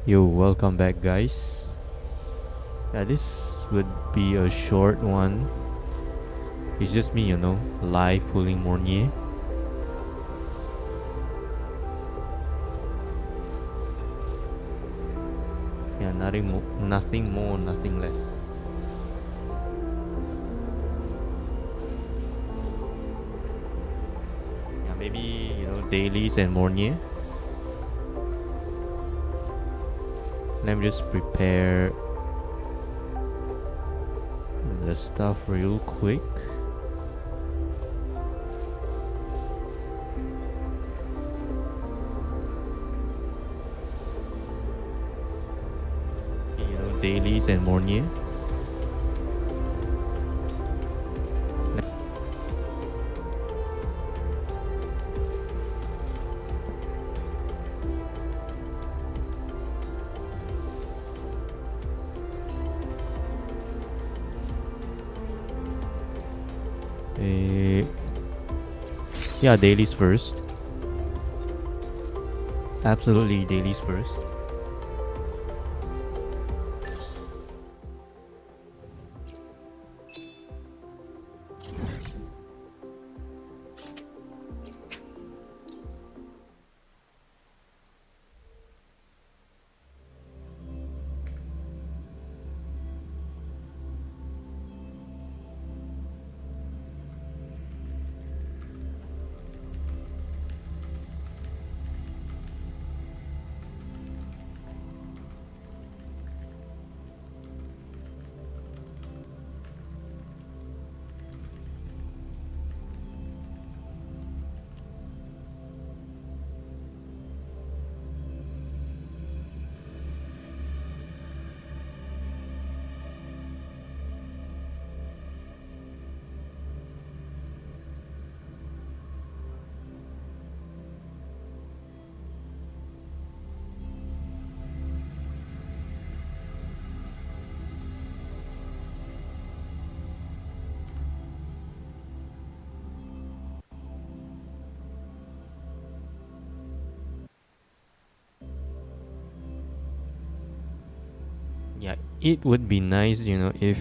Yo, welcome back, guys. This would be a short one. It's just me, live pulling Mornye. Yeah, nothing more, nothing less. Yeah, maybe dailies and Mornye. Let me just prepare the stuff real quick. Dailies and Mornye. Yeah, dailies first. Absolutely, dailies first. Yeah, it would be nice, if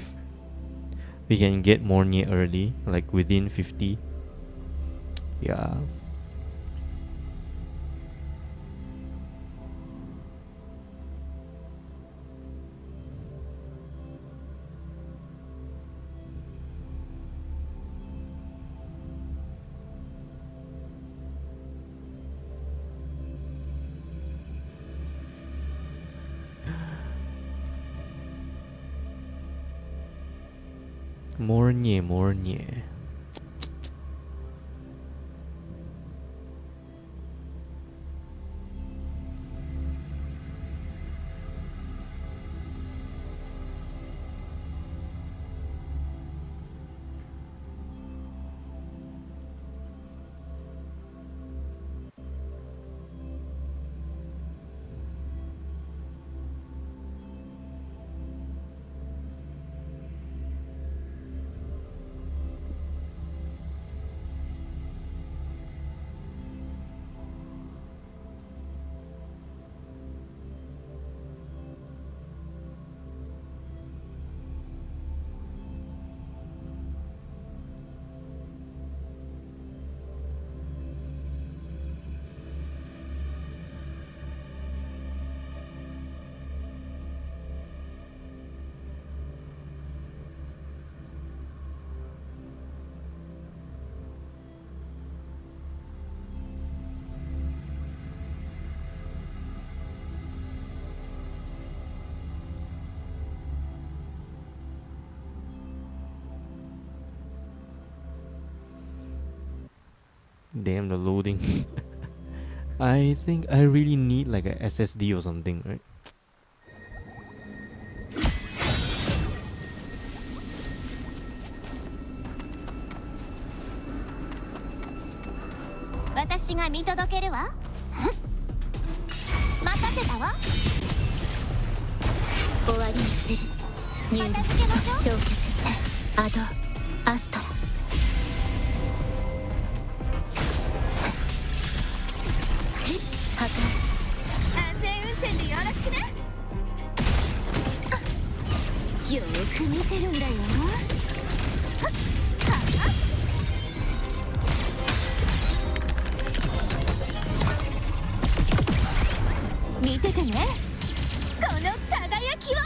we can get Mornye early, like within 50. Yeah. Mornye. Damn, the loading. I think I really need like a SSD or something, right? てるんだよ。見ててね、この輝きを。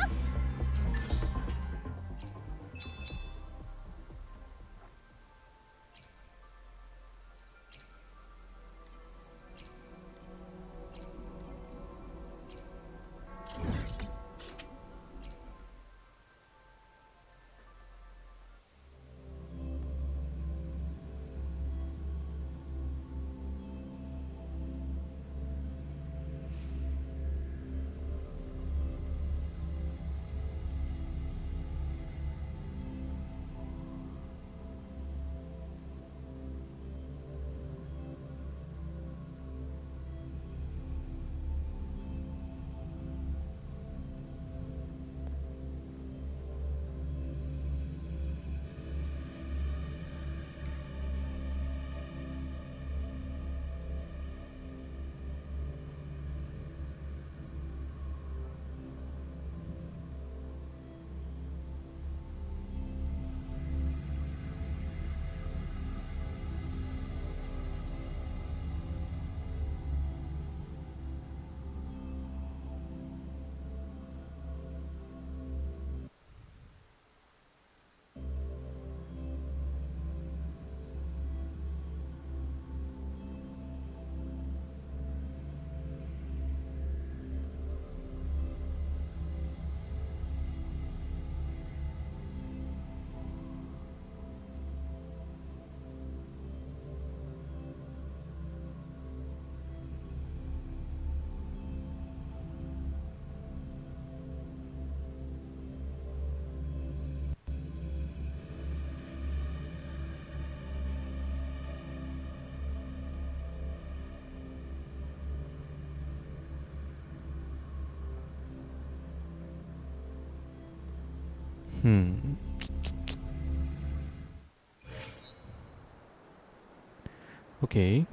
Okay.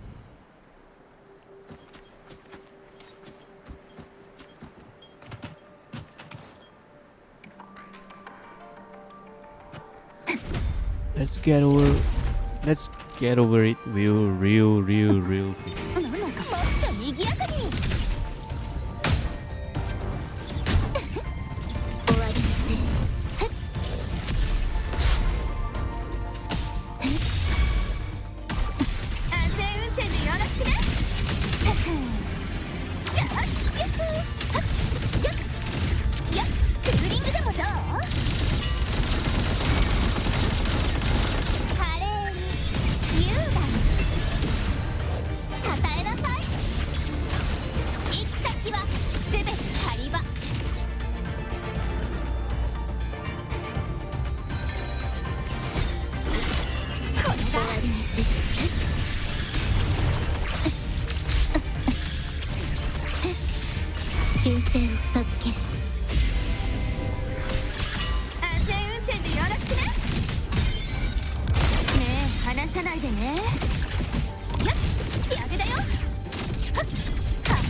Let's get over it real quick. もっと賑やかに。終わりません。安全運転でよろしくね。やっツーリングでもどう？華麗に優雅にたたえなさい。行き先はすべて狩場。これが修正を授ける。安全運転でよろしくね。ねえ離さないでね。やっ仕上げだよ。はっはっ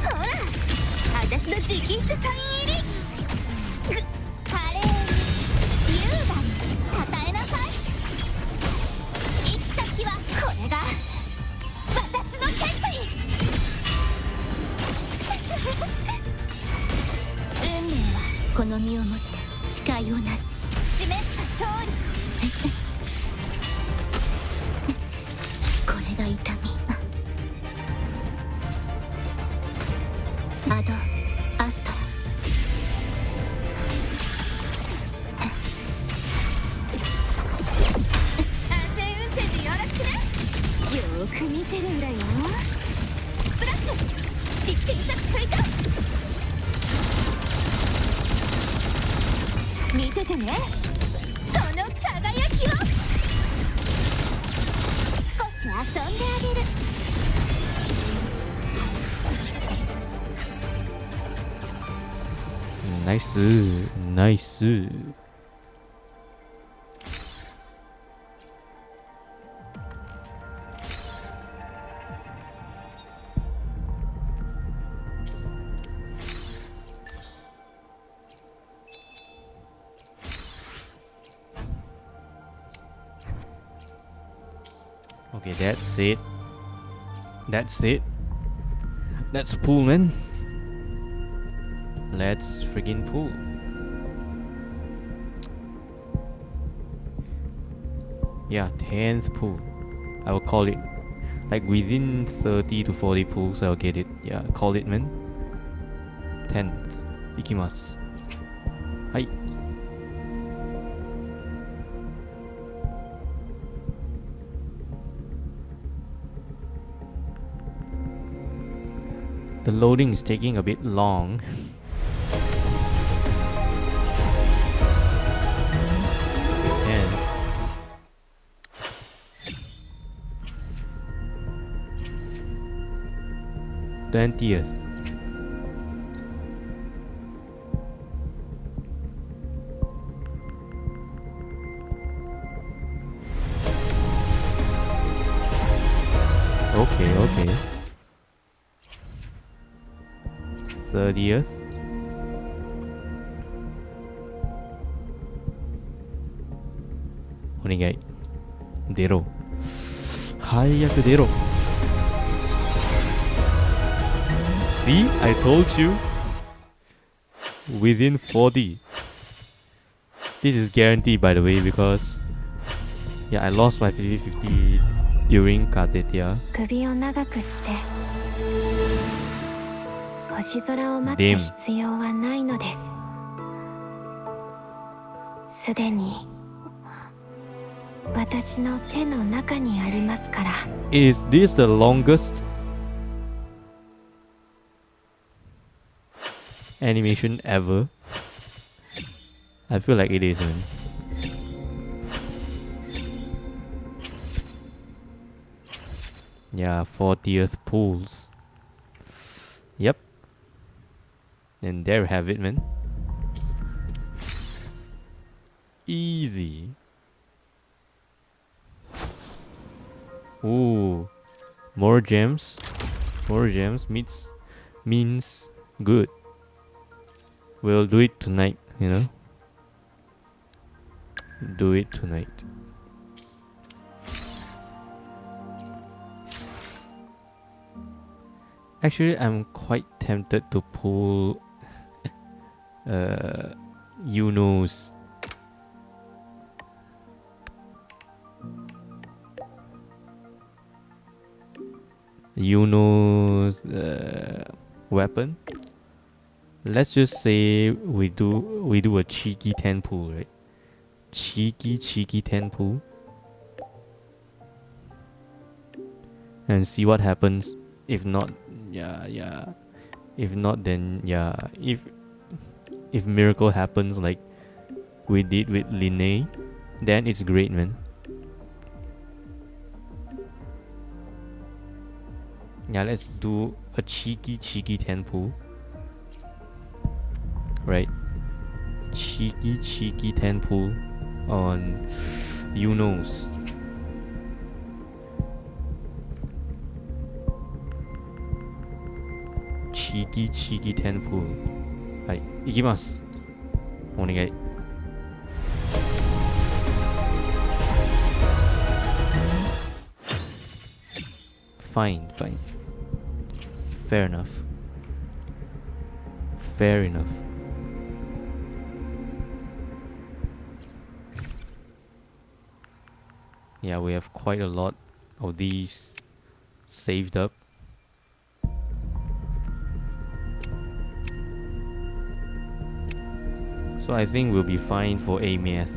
ほら私の直筆サイン入り。華麗に優雅にたたえなさい。行き先はこれが私の決意。運命はこの身をもって誓いをなす。示した通り。これが痛み。アドアストラ。安全運転でよろしくね。よーく見てるんだよ。スプラッシュ小さく追加。見ててね、その輝きを。少し遊んであげる。ナイスナイス。Okay, that's it. That's it. Let's pull, man. Let's freaking pull. Yeah, 10th pull. I will call it. Like within 30 to 40 pulls, I'll get it. Yeah, call it, man. 10th. Ikimasu. Hai. The loading is taking a bit long. And 20th. Okay. 30th. Onegai. Dero. Hayaku dero. See? I told you. Within 40. This is guaranteed, by the way, because yeah, I lost my 50-50 during Katetia. 首を長くして星空を待つ必要はないのです。すでに私の手の中にありますから。Is this the longest animation ever? I feel like it is, man. Yeah, 40th pools. Yep. And there you have it, man. Easy. Ooh. More gems. More gems means good. We'll do it tonight, you know? Do it tonight. Actually, I'm quite tempted to pull Yuno's weapon. Let's just say we do a cheeky 10 pull, right? Cheeky 10 pull. And see what happens. If not, yeah. If not, then yeah. If miracle happens like we did with Linne, then it's great, man. Yeah, let's do a cheeky 10 pull. Right. Cheeky 10 pull on Yuno's. Cheeky 10 pull. はい、いきます。お願い。Fine. Fair enough. Yeah, we have quite a lot of these saved up. So I think we'll be fine for A math.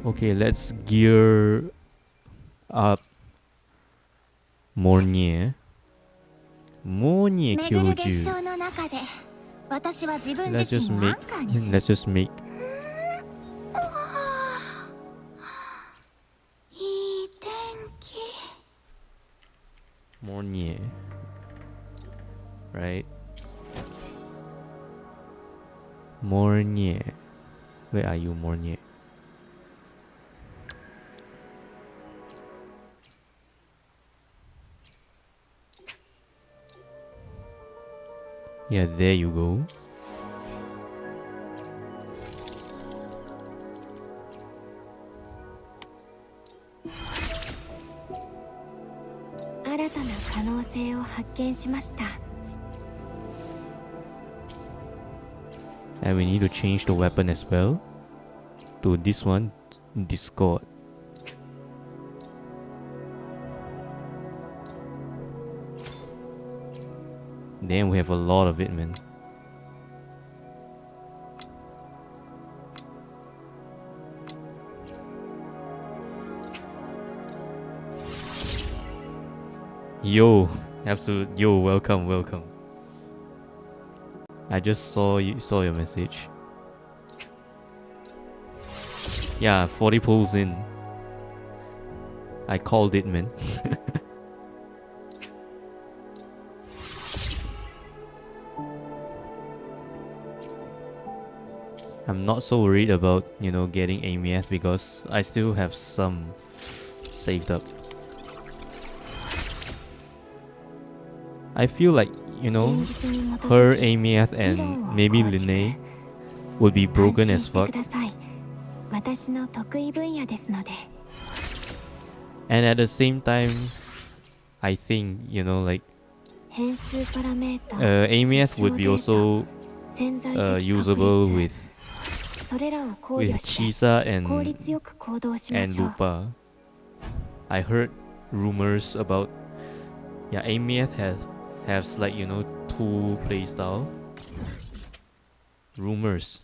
Okay, let's gear up Mornye. Mornye Kyoju. Let's just make Mornye. Right? Mornye. Where are you, Mornye? Yeah, there you go. 見しました。 And we need to change the weapon as well to this one, Discord. Damn, we have a lot of it, man. Yo, absolute yo, welcome, welcome. I just saw your message. Yeah, 40 pulls in. I called it, man. I'm not so worried about, you know, getting AMF because I still have some saved up. I feel like, you know, her AMF and maybe Linne would be broken as fuck. And at the same time, I think, you know, like AMF would be also usable with Chisa and Lupa. I heard rumors about, yeah, AMF has like, you know, two playstyle. Rumors.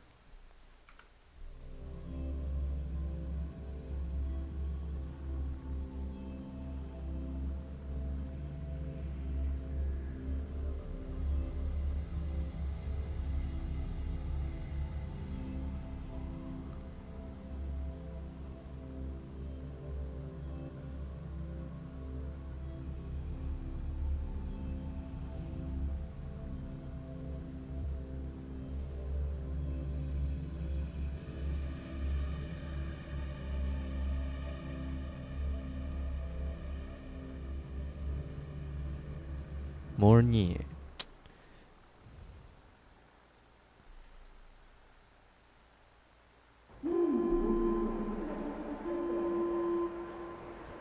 Mornye.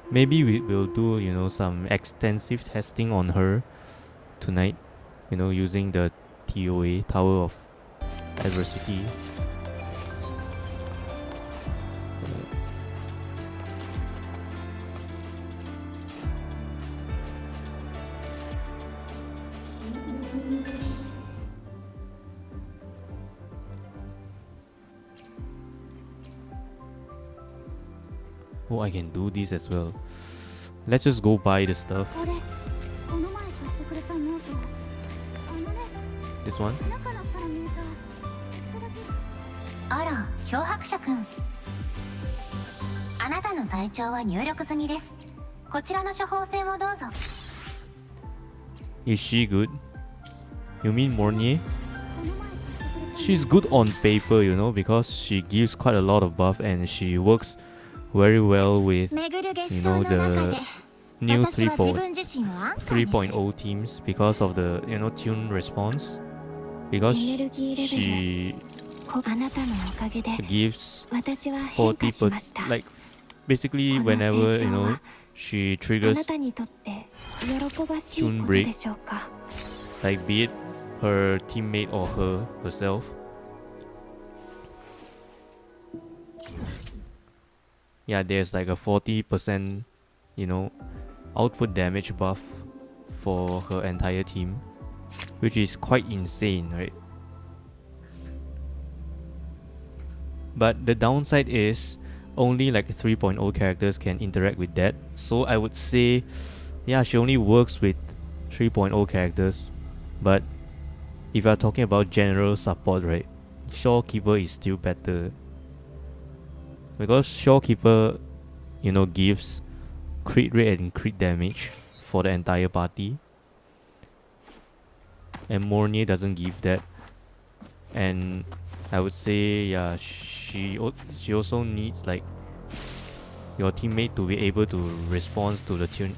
Maybe we will do, you know, some extensive testing on her tonight, you know, using the TOA, Tower of Adversity. Oh, I can do this as well. Let's just go buy the stuff. This one? あら、漂白者くん。あなたの体調は入力済みです。こちらの処方箋をどうぞ。Is she good? You mean Mornye? She's good on paper, you know, because she gives quite a lot of buff and she works very well with, you know, the new 3.0 teams because of the, you know, tune response. Because she gives 40%, like basically whenever, you know, she triggers tune break, like be it her teammate or herself. Yeah, there's like a 40%, you know, output damage buff for her entire team, which is quite insane, right? But the downside is only like 3.0 characters can interact with that. So I would say, yeah, she only works with 3.0 characters. But if you're talking about general support, right, Shorekeeper is still better. Because Shorekeeper, you know, gives crit rate and crit damage for the entire party. And Mornye doesn't give that. And I would say, yeah, she also needs like your teammate to be able to respond to the tune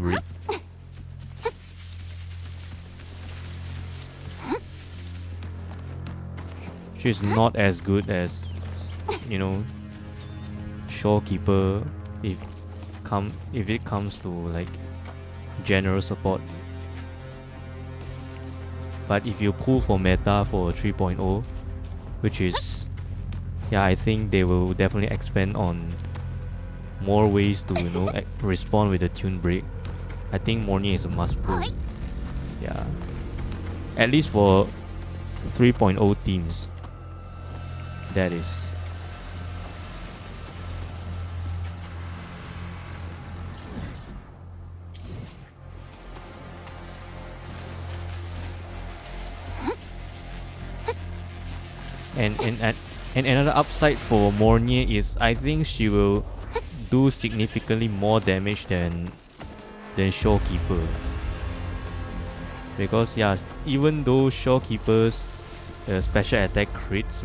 rate. She's not as good as, you know, Shorekeeper if it comes to like general support. But if you pull for meta for 3.0, which is, yeah, I think they will definitely expand on more ways to, you know, respond with the tune break. I think Mornye is a must pull. Yeah, at least for 3.0 teams. That is. And another upside for Mornye is I think she will do significantly more damage than Shorekeeper. Because yeah, even though Shorekeeper's special attack crits,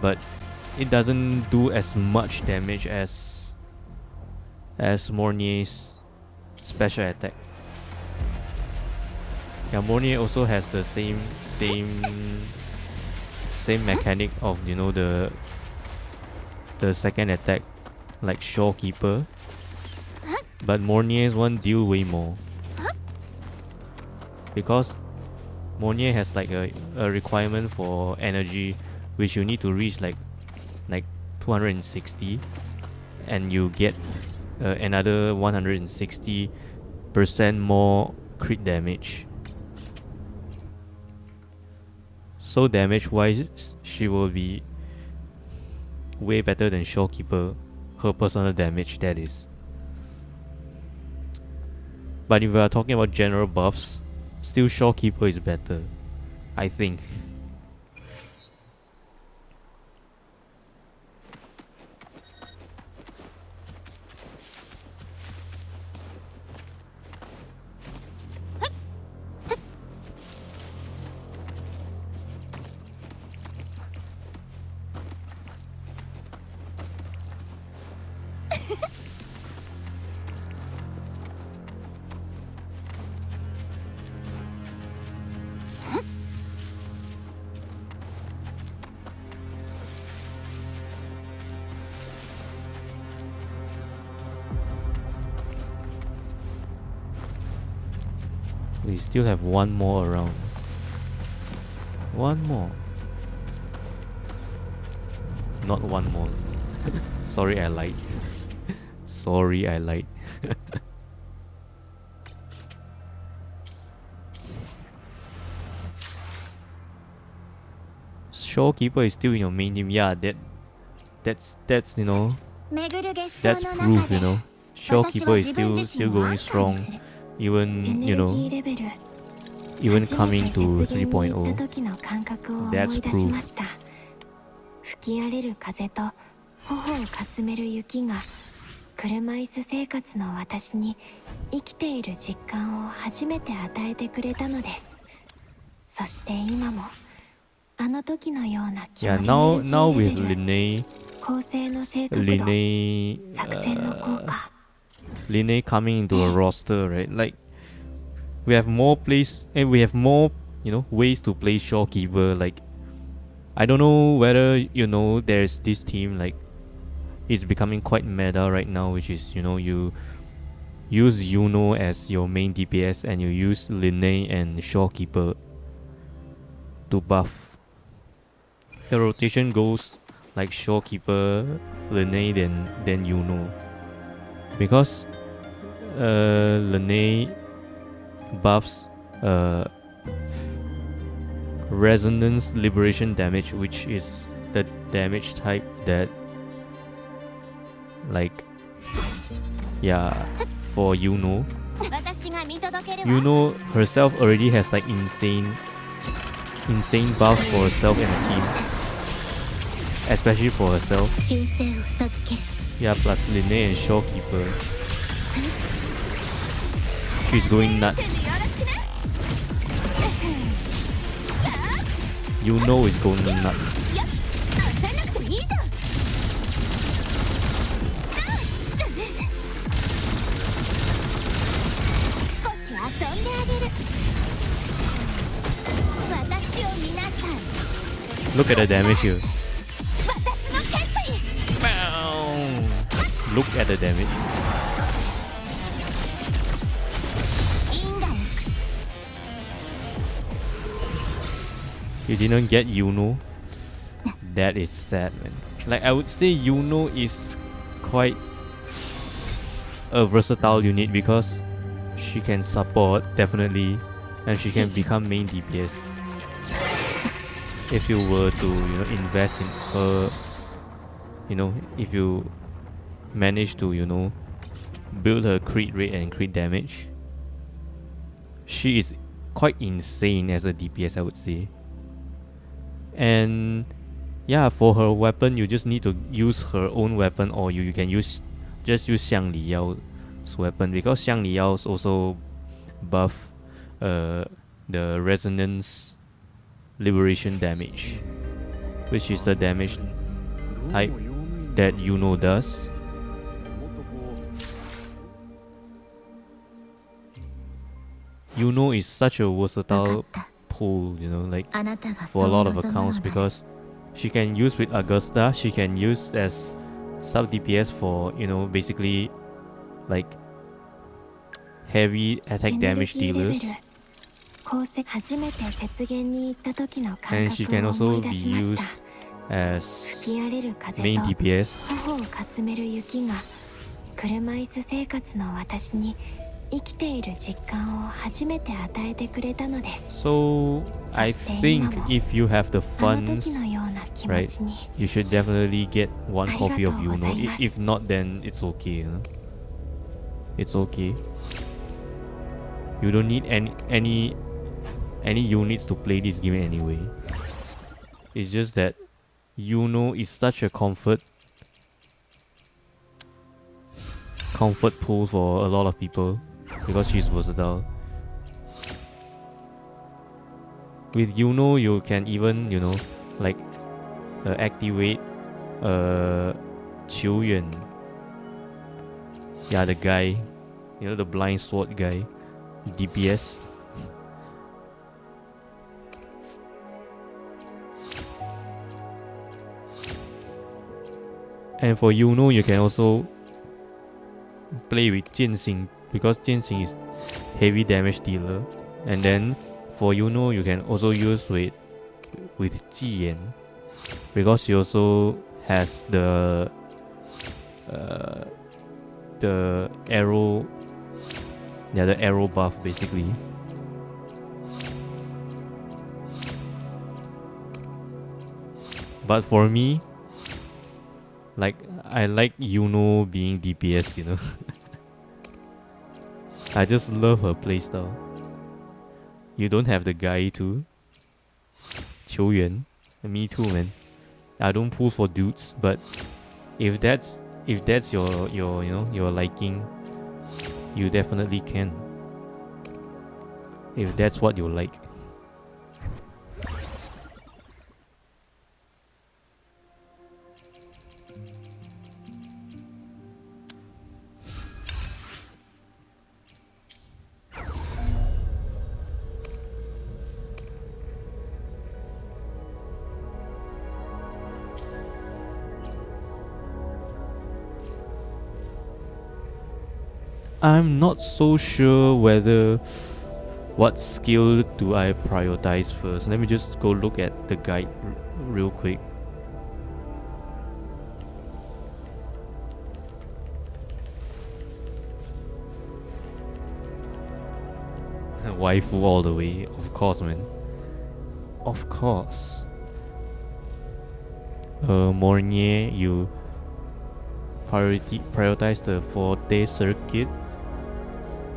but it doesn't do as much damage as Mornye's special attack. Yeah, Mornye also has the same mechanic of, you know, the second attack like Shorekeeper, but Mornye's one deal way more because Mornye has like a requirement for energy which you need to reach like 260, and you get another 160% more crit damage. So damage wise, she will be way better than Shorekeeper, her personal damage, that is. But if we are talking about general buffs, still Shorekeeper is better, I think. We still have one more around. One more. Not one more. Sorry, I lied. Sorry, I lied. Shorekeeper is still in your main team. Yeah, that's you know, that's proof, you know. Shorekeeper is still going strong. Even, you know, even coming to 3.0, that's proof. 吹き荒れる風と頬をかすめる雪が車椅子生活の私に生きている実感を初めて与えてくれたのです。そして今もあの時のような気持ち now with Linnea, 構成の正確度、作戦の効果。Linnea coming into a roster, right? Like we have more plays and we have more, you know, ways to play Shorekeeper. Like I don't know whether you know there's this team like it's becoming quite meta right now, which is, you know, you use Yuno as your main DPS and you use Linnea and Shorekeeper to buff. The rotation goes like Shorekeeper, Linnea, then Yuno. Because Linnea buffs resonance liberation damage, which is the damage type that, like, yeah, for Yuno. Yuno herself already has like insane buffs for herself and her team, especially for herself. Yeah, plus Linnea and Shorekeeper. She's going nuts. You know it's going nuts. Look at the damage here. Look at the damage. You didn't get Yuno. That is sad, man. Like, I would say Yuno is quite a versatile unit because she can support, definitely, and she can become main DPS. If you were to, invest in her, if you manage to, build her crit rate and crit damage, she is quite insane as a DPS, I would say. And yeah, for her weapon, you just need to use her own weapon, or you can just use Xiang Li Yao's weapon, because Xiang Li Yao's also buff the resonance liberation damage, which is the damage type that Yuno does. Yuno is such a versatile pull, like for a lot of accounts, because she can use with Augusta, she can use as sub DPS for, basically like heavy attack damage dealers. And she can also be used as main DPS. So I think if you have the funds, right, you should definitely get one copy of Yuno. If not, then it's okay. It's okay. You don't need any units to play this game anyway. It's just that Yuno is such a comfort pool for a lot of people because she's versatile. With Yuno, you can even, like activate Qiuyuan. Yeah, the guy, the blind sword guy, DPS. And for Yuno, you can also play with Jianxing, because Jianxing is heavy damage dealer. And then for Yuno, you can also use with Jiyan, because she also has the arrow, the arrow buff basically. But for me, like, I like Yuno being DPS, I just love her playstyle. You don't have the guy too? Qiuyuan. Me too, man. I don't pull for dudes, but if that's your liking, you definitely can. If that's what you like. I'm not so sure whether what skill do I prioritize first. Let me just go look at the guide real quick. Waifu all the way, of course, man. Of course. Mornye, you prioritize the 4-day circuit,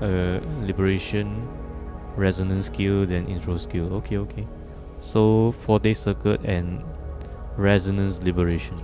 liberation, resonance skill, then intro skill. Okay. So 4-day circuit and resonance liberation.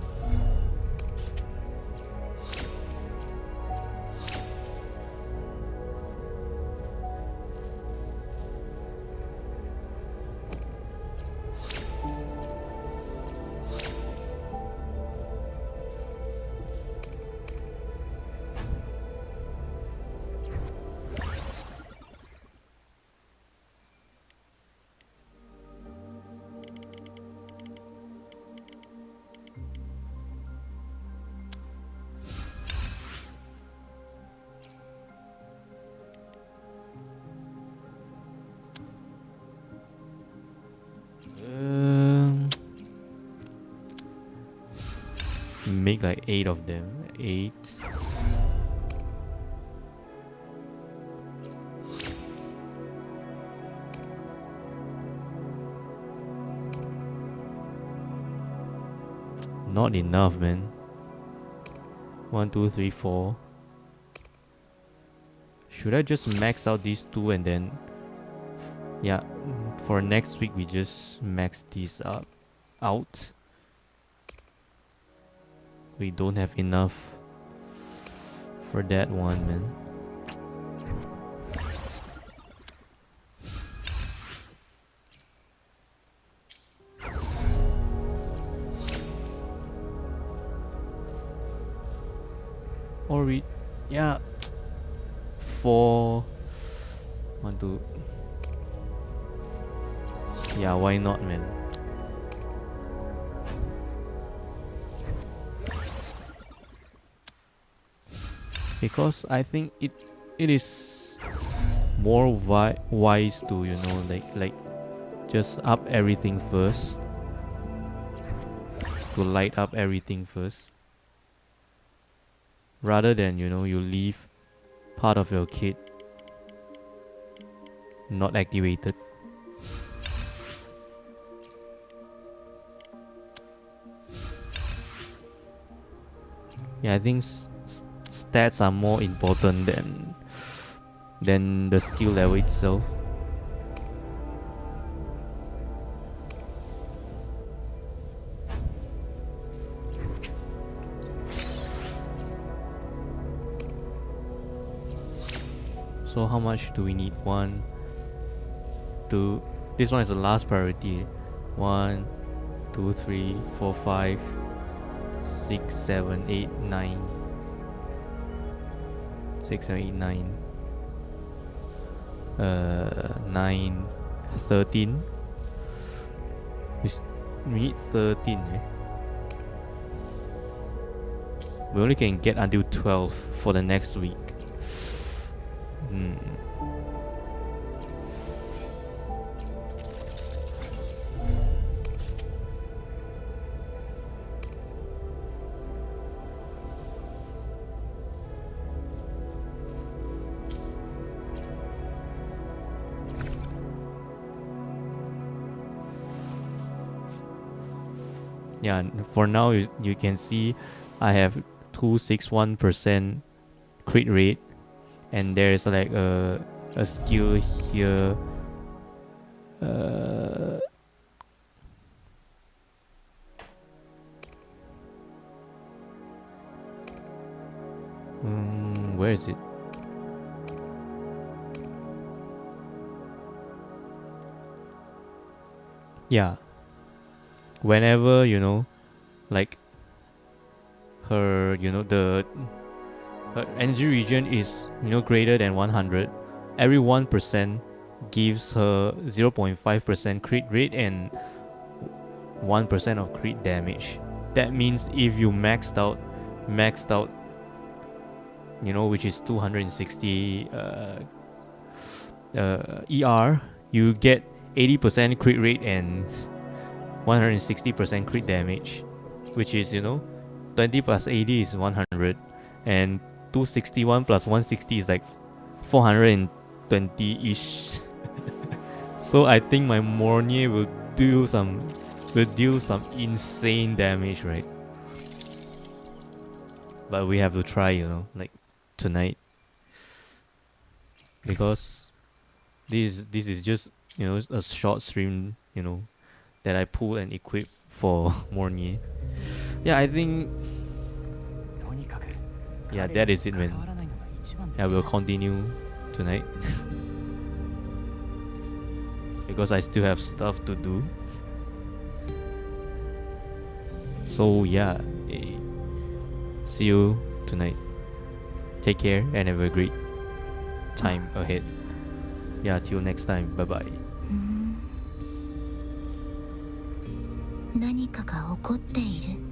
make like 8 of them. 8. Not enough, man. 1, 2, 3, 4. Should I just max out these two and then, yeah, for next week we just max these out. We don't have enough for that one, man. Or we, yeah, 4, 1, 2. Yeah, why not, man? Because I think it is more wise to, you know, like just up everything first, to light up everything first, rather than, you know, you leave part of your kit not activated. Yeah, I think stats are more important than the skill level itself. So how much do we need? 1, 2. This one is the last priority. 1, 2, 3, 4, 5, 6, 7, 8, 9. 6, 7, 8, 9. 9, 13. We need 13. We only can get until 12 for the next week. Yeah, for now you can see I have 261% crit rate, and there's like a skill here. Where is it? Yeah. Whenever, you know, like her, you know, her energy region is, you know, greater than 100, every 1% gives her 0.5% crit rate and 1% of crit damage. That means if you maxed out, you know, which is 260 ER, you get 80% crit rate and 160% crit damage, which is, you know, 20 plus 80 is 100, and 261 plus 160 is like 420-ish. So I think my Mornye will deal some insane damage, right? But we have to try, you know, like tonight, because this is just, you know, a short stream, you know, that I pull and equip for Mornye. Yeah, I think, yeah, that is it, man. I will continue tonight because I still have stuff to do. So yeah, see you tonight. Take care and have a great time ahead. Yeah, till next time. Bye bye. 何かが起こっている。